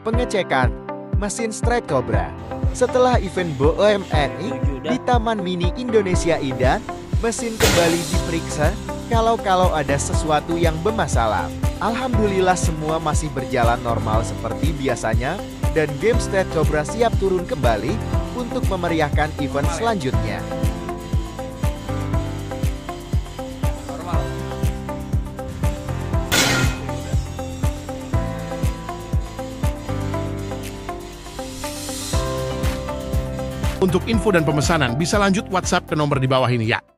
Pengecekan mesin Strike Cobra. Setelah event BOMNI di Taman Mini Indonesia Indah, mesin kembali diperiksa kalau ada sesuatu yang bermasalah. Alhamdulillah semua masih berjalan normal seperti biasanya dan game Strike Cobra siap turun kembali untuk memeriahkan event selanjutnya. Untuk info dan pemesanan bisa lanjut WhatsApp ke nomor di bawah ini ya.